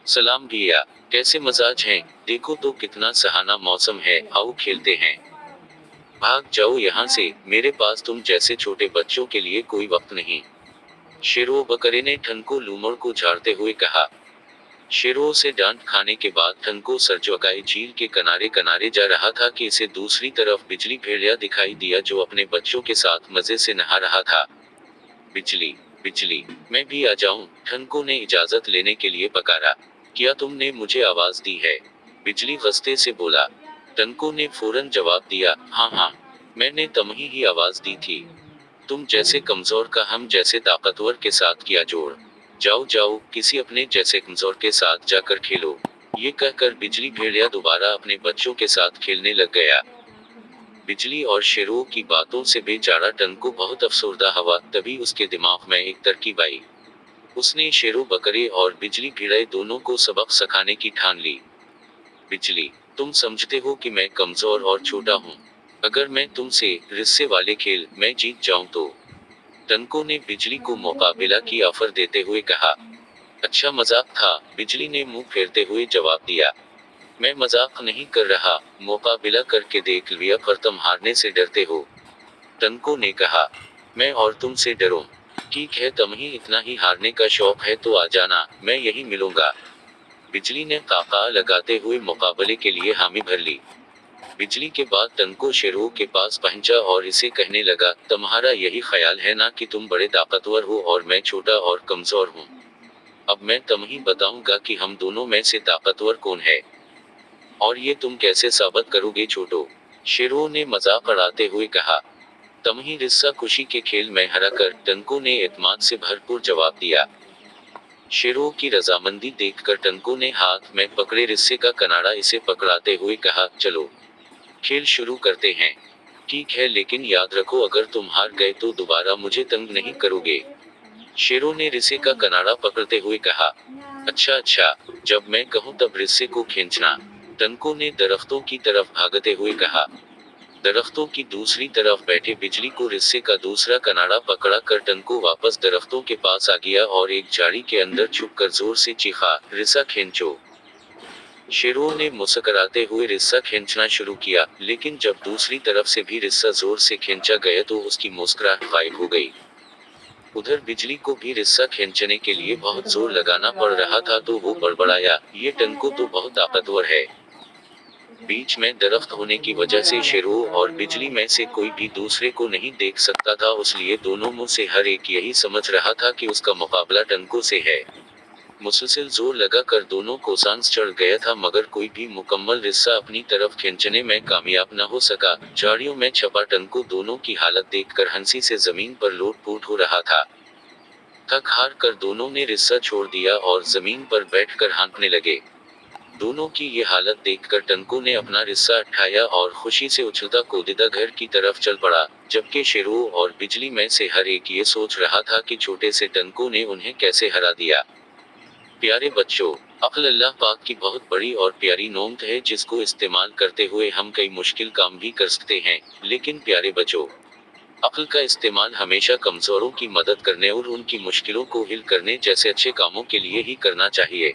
सलाम भैया, कैसे मजाज हैं? देखो तो कितना सुहाना मौसम है, आओ खेलते हैं। भाग जाओ यहाँ से, मेरे पास तुम जैसे छोटे बच्चों के लिए कोई वक्त नहीं। शेरो बकरे ने ठनको लूमड़ को झाड़ते हुए कहा। शेरों से डांट खाने के बाद ठनको सरजोकाई झील के किनारे किनारे जा रहा था कि इसे दूसरी तरफ बिजली भेड़िया दिखाई दिया जो अपने बच्चों के साथ मजे से नहा रहा था। बिजली, बिजली, मैं भी आ जाऊं? ठनको ने इजाजत लेने के लिए पकारा। क्या तुमने मुझे आवाज दी है? बिजली गस्ते से बोला। टनको ने फौरन जवाब दिया, हाँ हाँ, मैंने तुम्हें ही आवाज दी थी। तुम जैसे कमजोर का हम जैसे ताकतवर के साथ किया जोड़। जाओ जाओ, किसी अपने जैसे कमजोर के साथ जाकर खेलो। ये कहकर बिजली भेड़िया दोबारा अपने बच्चों के साथ खेलने लग गया। बिजली और शेरों की बातों से बेचारा टनको बहुत अफसरदा हुआ। तभी उसके दिमाग में एक तरकीब आई। उसने शेरों बकरे और बिजली भेड़िया दोनों को सबक सिखाने की ठान ली। बिजली, तुम समझते हो कि मैं कमजोर और छोटा हूँ। अगर मैं तुमसे रिस्से वाले खेल में जीत जाऊं तो? टनको ने बिजली को मुकाबला की ऑफर देते हुए कहा। अच्छा मजाक था, बिजली ने मुंह फेरते हुए जवाब दिया। मैं मजाक नहीं कर रहा, मुकाबला करके देख लिया पर तुम हारने से डरते हो। टनको ने कहा। मैं और तुमसे डरूं? ठीक है, तुम्हें इतना ही हारने का शौक है तो आ जाना, मैं यही मिलूंगा। बिजली ने ताका लगाते हुए मुकाबले के लिए हामी भर ली। बिजली के बाद टनको शेरों के पास पहुंचा और इसे कहने लगा, तुम्हारा यही ख्याल है ना कि तुम बड़े ताकतवर हो और मैं छोटा और कमजोर हूँ? अब मैं तुम्हें बताऊंगा कि हम दोनों में से ताकतवर कौन है। और ये तुम कैसे साबित करोगे छोटो? शेरों ने मजाक उड़ाते हुए कहा। तुम्हें रिस्सा खुशी के खेल में हराकर, टनको ने एतमाद से भरपूर जवाब दिया। शेरों की रजामंदी देखकर टनको ने हाथ में पकड़े रिस्से का किनारा इसे पकड़ाते हुए कहा, चलो खेल शुरू करते हैं। ठीक है, लेकिन याद रखो अगर तुम हार गए तो दोबारा मुझे तंग नहीं करोगे। शेरों ने रिस्से का किनारा पकड़ते हुए कहा। अच्छा अच्छा, जब मैं कहूँ तब रिस्से को खींचना, टनको ने दरख्तों की तरफ भागते हुए कहा। दरख्तों की दूसरी तरफ बैठे बिजली को रिस्से का दूसरा किनारा पकड़ा कर टनको वापस दरख्तों के पास आ गया और एक झाड़ी के अंदर छुपकर जोर से चीखा, रिस्सा खींचो। शेरों ने मुस्कुराते हुए रिस्सा खींचना शुरू किया, लेकिन जब दूसरी तरफ से भी रिस्सा जोर से खींचा गया तो उसकी मुस्कुराहट गायब हो गई। उधर बिजली को भी रिस्सा खींचने के लिए बहुत जोर लगाना पड़ रहा था तो वो बड़बड़ाया, ये टनको तो बहुत ताकतवर है। बीच में दरख्त होने की वजह से शेरों और बिजली में से कोई भी दूसरे को नहीं देख सकता था, इसलिए दोनों मुंह से हर एक यही समझ रहा था कि उसका मुकाबला टनको से है। मुसलसल जोर लगा कर दोनों को सांस चढ़ गया था मगर कोई भी मुकम्मल रिस्सा अपनी तरफ खींचने में कामयाब न हो सका। झाड़ियों में छपा टनको दोनों की हालत देखकर हंसी से जमीन पर लोट-पोट हो रहा था। थक हार कर दोनों ने रिस्सा छोड़ दिया और जमीन पर बैठकर हाँकने लगे। दोनों की ये हालत देखकर टनको ने अपना रिस्सा उठाया और खुशी से उछलता कूदता घर की तरफ चल पड़ा, जबकि शेरों और बिजली में से हर एक ये सोच रहा था कि छोटे से टनको ने उन्हें कैसे हरा दिया। प्यारे बच्चों, अक्ल अल्लाह पाक की बहुत बड़ी और प्यारी नेमत है जिसको इस्तेमाल करते हुए हम कई मुश्किल काम भी कर सकते हैं। लेकिन प्यारे बच्चों, अक्ल का इस्तेमाल हमेशा कमजोरों की मदद करने और उनकी मुश्किलों को हल करने जैसे अच्छे कामों के लिए ही करना चाहिए।